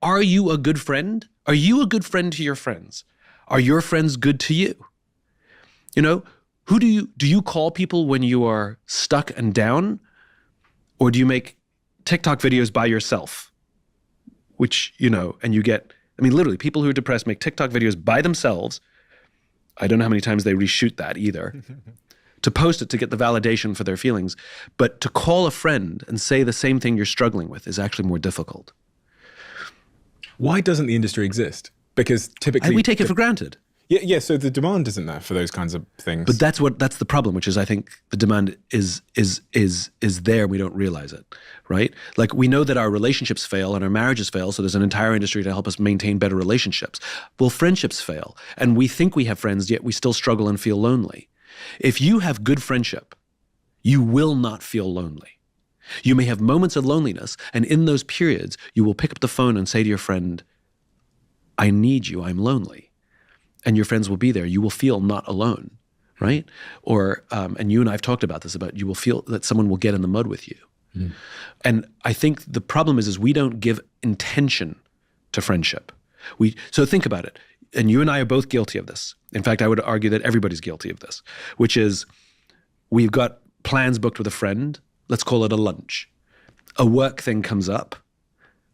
are you a good friend? Are you a good friend to your friends? Are your friends good to you? You know, who do you call people when you are stuck and down? Or do you make TikTok videos by yourself? Which, you know, and you get, I mean, literally, people who are depressed make TikTok videos by themselves. I don't know how many times they reshoot that either. To post it to get the validation for their feelings. But to call a friend and say the same thing you're struggling with is actually more difficult. Why doesn't the industry exist? Because typically... we take it for granted. Yeah, so the demand isn't there for those kinds of things. But that's the problem, which is I think the demand is there, we don't realize it, right? Like we know that our relationships fail and our marriages fail, so there's an entire industry to help us maintain better relationships. Well, friendships fail, and we think we have friends, yet we still struggle and feel lonely. If you have good friendship, you will not feel lonely. You may have moments of loneliness, and in those periods, you will pick up the phone and say to your friend, I need you, I'm lonely. And your friends will be there. You will feel not alone, right? Or, and you and I have talked about this, about you will feel that someone will get in the mud with you. Mm. And I think the problem is we don't give intention to friendship. So think about it. And you and I are both guilty of this. In fact, I would argue that everybody's guilty of this, which is we've got plans booked with a friend. Let's call it a lunch. A work thing comes up.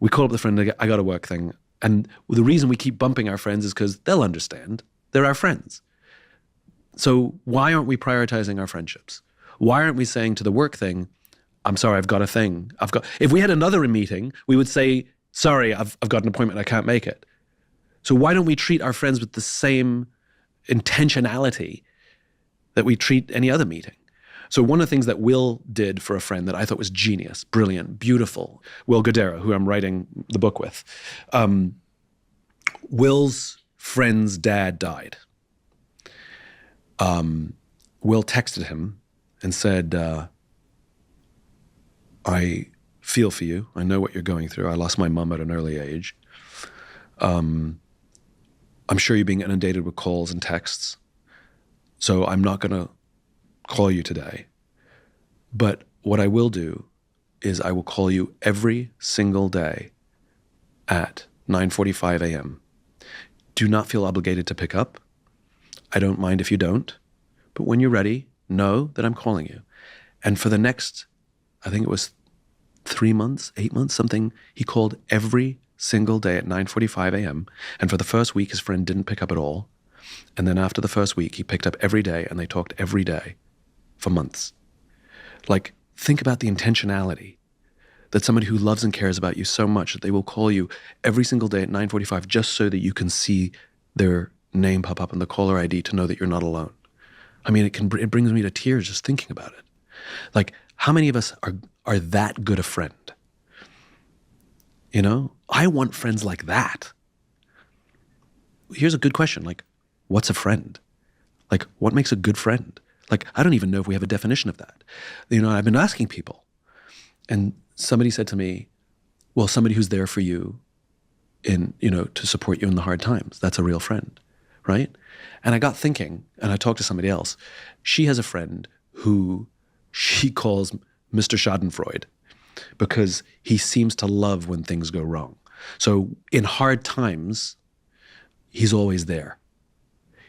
We call up the friend, I got a work thing. And the reason we keep bumping our friends is because they'll understand. They're our friends. So why aren't we prioritizing our friendships? Why aren't we saying to the work thing, I'm sorry, I've got a thing. If we had another meeting, we would say, sorry, I've got an appointment, I can't make it. So why don't we treat our friends with the same intentionality that we treat any other meeting? So one of the things that Will did for a friend that I thought was genius, brilliant, beautiful, Will Godera, who I'm writing the book with. Will's friend's dad died. Will texted him and said, I feel for you. I know what you're going through. I lost my mom at an early age. I'm sure you're being inundated with calls and texts. So I'm not going to call you today. But what I will do is I will call you every single day at 9:45 a.m. Do not feel obligated to pick up. I don't mind if you don't. But when you're ready, know that I'm calling you. And for the next, I think it was 3 months, 8 months, something, he called every single day at 9:45 a.m. And for the first week, his friend didn't pick up at all. And then after the first week, he picked up every day and they talked every day for months. Like, think about the intentionality that somebody who loves and cares about you so much that they will call you every single day at 9:45 just so that you can see their name pop up in the caller ID to know that you're not alone. I mean, it brings me to tears just thinking about it. Like, how many of us are that good a friend? You know, I want friends like that. Here's a good question. Like, what's a friend? Like, what makes a good friend? Like, I don't even know if we have a definition of that. You know, I've been asking people. And somebody said to me, well, somebody who's there for you in, you know, to support you in the hard times. That's a real friend, right? And I got thinking, and I talked to somebody else. She has a friend who she calls Mr. Schadenfreude because he seems to love when things go wrong. So in hard times, he's always there.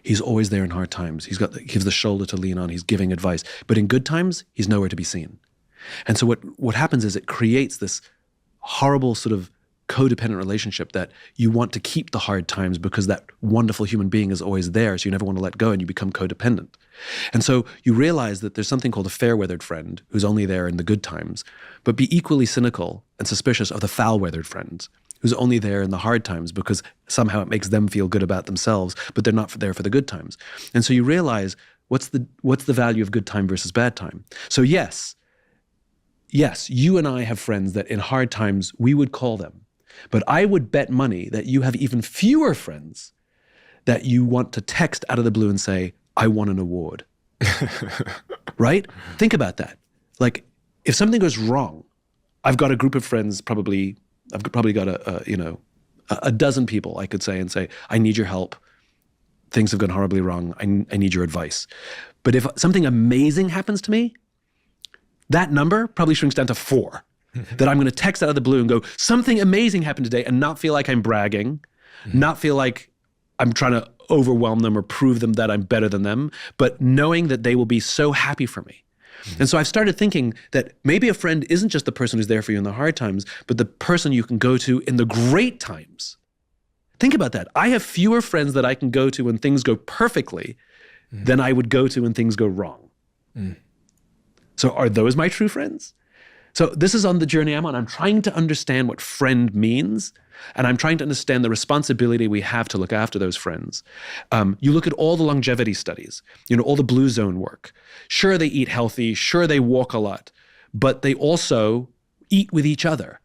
He's always there in hard times. He gives the shoulder to lean on. He's giving advice. But in good times, he's nowhere to be seen. And so what happens is it creates this horrible sort of codependent relationship that you want to keep the hard times because that wonderful human being is always there, so you never want to let go and you become codependent. And so you realize that there's something called a fair-weathered friend who's only there in the good times, but be equally cynical and suspicious of the foul-weathered friends who's only there in the hard times because somehow it makes them feel good about themselves, but they're not there for the good times. And so you realize what's the value of good time versus bad time. So yes, you and I have friends that in hard times we would call them. But I would bet money that you have even fewer friends that you want to text out of the blue and say, I won an award. Right? Think about that. Like, if something goes wrong, I've got a group of friends, I've probably got a dozen people I could say, I need your help. Things have gone horribly wrong. I need your advice. But if something amazing happens to me, that number probably shrinks down to 4. that I'm going to text out of the blue and go, something amazing happened today, and not feel like I'm bragging, not feel like I'm trying to overwhelm them or prove them that I'm better than them, but knowing that they will be so happy for me. And so I've started thinking that maybe a friend isn't just the person who's there for you in the hard times, but the person you can go to in the great times. Think about that. I have fewer friends that I can go to when things go perfectly than I would go to when things go wrong. So are those my true friends? So this is on the journey I'm on. I'm trying to understand what friend means, and I'm trying to understand the responsibility we have to look after those friends. You look at all the longevity studies, all the blue zone work. Sure, they eat healthy. Sure, they walk a lot, but they also eat with each other.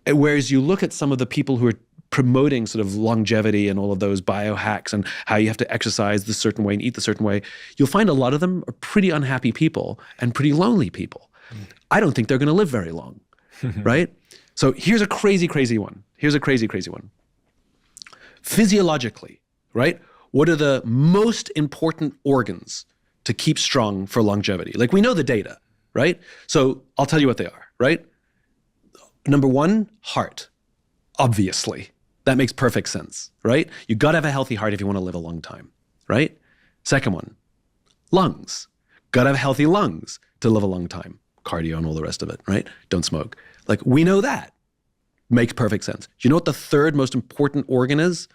Whereas you look at some of the people who are promoting sort of longevity and all of those biohacks and how you have to exercise the certain way and eat the certain way, you'll find a lot of them are pretty unhappy people and pretty lonely people. I don't think they're going to live very long, right? So here's a crazy, crazy one. Here's a crazy, crazy one. Physiologically, right? What are the most important organs to keep strong for longevity? Like, we know the data, right? So I'll tell you what they are, right? Number one, heart, obviously. That makes perfect sense, right? You got to have a healthy heart if you want to live a long time, right? Second one, lungs. Got to have healthy lungs to live a long time. Cardio and all the rest of it, right? Don't smoke. Like, we know that. Makes perfect sense. Do you know what the third most important organ is?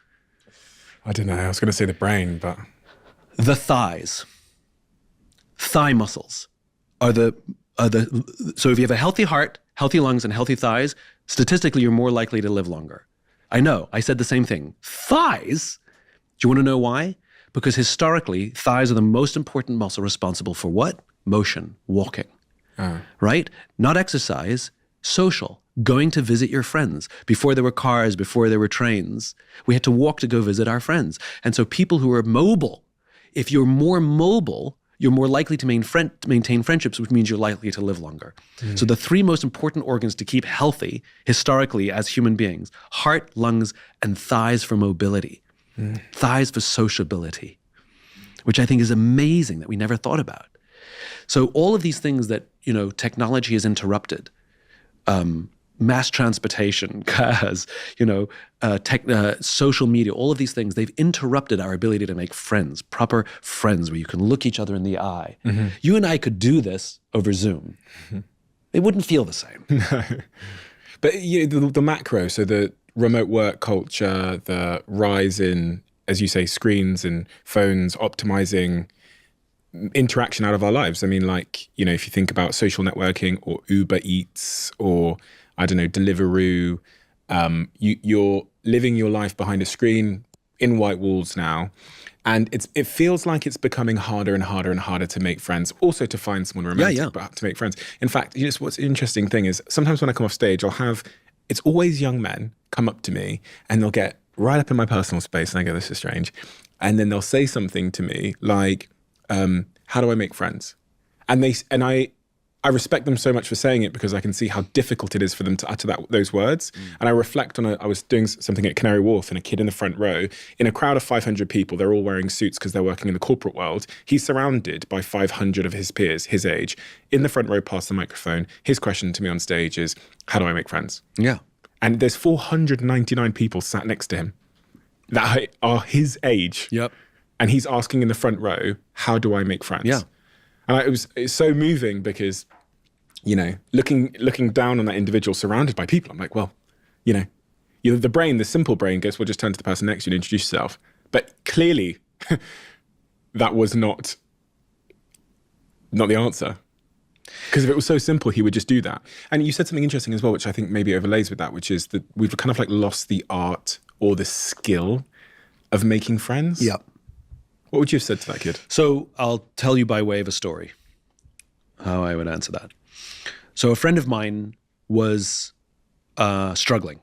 I don't know. I was going to say the brain, but... The thighs. Thigh muscles are so if you have a healthy heart, healthy lungs, and healthy thighs, statistically, you're more likely to live longer. I know, I said the same thing. Thighs? Do you want to know why? Because historically, thighs are the most important muscle responsible for what? Motion, walking, right? Not exercise, social, going to visit your friends. Before there were cars, before there were trains, we had to walk to go visit our friends. And so people who are mobile, if you're more mobile, you're more likely to maintain friendships, which means you're likely to live longer. So the three most important organs to keep healthy historically as human beings: heart, lungs, and thighs for mobility, thighs for sociability, which I think is amazing that we never thought about. So all of these things that, technology has interrupted, mass transportation, cars, social media, all of these things, they've interrupted our ability to make friends, proper friends where you can look each other in the eye. You and I could do this over Zoom. It wouldn't feel the same. No. But the macro, so the remote work culture, the rise in, as you say, screens and phones, optimizing interaction out of our lives. I mean, if you think about social networking or Uber Eats or, I don't know, Deliveroo, you're living your life behind a screen in white walls now. And it feels like it's becoming harder and harder and harder to make friends, also to find someone romantic, but to make friends. In fact, what's the interesting thing is sometimes when I come off stage, it's always young men come up to me and they'll get right up in my personal space and I go, this is strange. And then they'll say something to me like, how do I make friends? And I respect them so much for saying it because I can see how difficult it is for them to utter those words. And I reflect on I was doing something at Canary Wharf and a kid in the front row, in a crowd of 500 people, they're all wearing suits because they're working in the corporate world. He's surrounded by 500 of his peers, his age, in the front row past the microphone. His question to me on stage is, how do I make friends? Yeah. And there's 499 people sat next to him that are his age. Yep. And he's asking in the front row, how do I make friends? Yeah. And it's so moving because, looking down on that individual surrounded by people, I'm like, well, the simple brain goes, well, just turn to the person next to you and introduce yourself. But clearly that was not the answer. Because if it was so simple, he would just do that. And you said something interesting as well, which I think maybe overlays with that, which is that we've kind of lost the art or the skill of making friends. Yep. What would you have said to that kid? So I'll tell you by way of a story how I would answer that. So a friend of mine was struggling.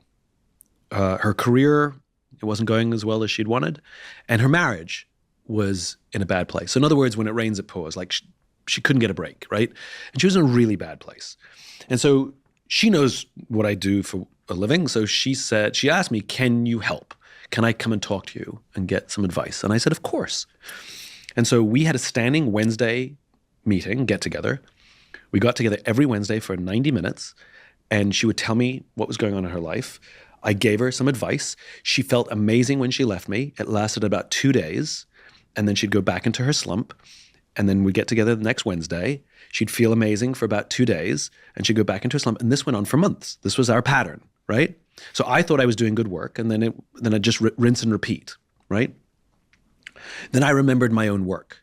Her career, it wasn't going as well as she'd wanted. And her marriage was in a bad place. So in other words, when it rains, it pours. She couldn't get a break, right? And she was in a really bad place. And so she knows what I do for a living. So she asked me, can you help? Can I come and talk to you and get some advice? And I said, of course. And so we had a standing Wednesday meeting, get together. We got together every Wednesday for 90 minutes. and she would tell me what was going on in her life. I gave her some advice. She felt amazing when she left me. It lasted about 2 days, and then she'd go back into her slump, and then we'd get together the next Wednesday. She'd feel amazing for about 2 days, and she'd go back into her slump, and this went on for months. This was our pattern, right? So I thought I was doing good work, and then I'd just rinse and repeat, right? Then I remembered my own work,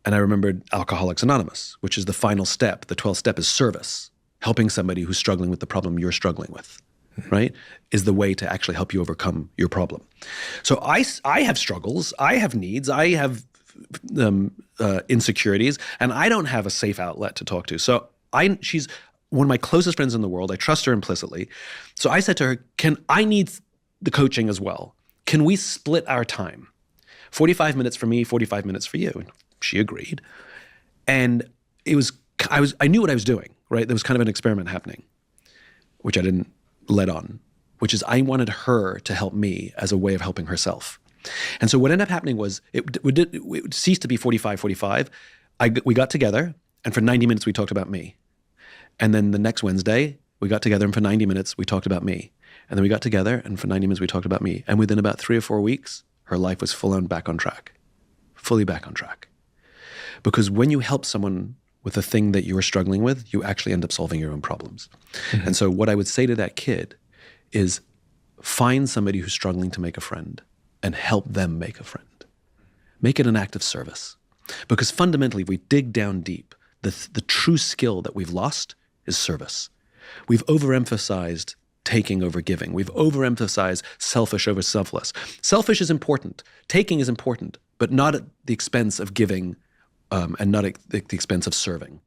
and I remembered Alcoholics Anonymous, which is the final step. The 12th step is service. Helping somebody who's struggling with the problem you're struggling with, right, is the way to actually help you overcome your problem. So I have struggles, I have needs, I have insecurities, and I don't have a safe outlet to talk to. So she's one of my closest friends in the world. I trust her implicitly. So I said to her, I need the coaching as well. Can we split our time? 45 minutes for me, 45 minutes for you. And she agreed. And I knew what I was doing, right? There was kind of an experiment happening, which I didn't let on, which is I wanted her to help me as a way of helping herself. And so what ended up happening was it would cease to be 45. We got together, and for 90 minutes we talked about me. And then the next Wednesday, we got together, and for 90 minutes we talked about me. And then we got together, and for 90 minutes we talked about me. And within about 3 or 4 weeks, her life was full on back on track, fully back on track. Because when you help someone with a thing that you're struggling with, you actually end up solving your own problems. Mm-hmm. And so what I would say to that kid is find somebody who's struggling to make a friend and help them make a friend. Make it an act of service. Because fundamentally, if we dig down deep, the true skill that we've lost is service. We've overemphasized taking over giving. We've overemphasized selfish over selfless. Selfish is important. Taking is important, but not at the expense of giving and not at the expense of serving.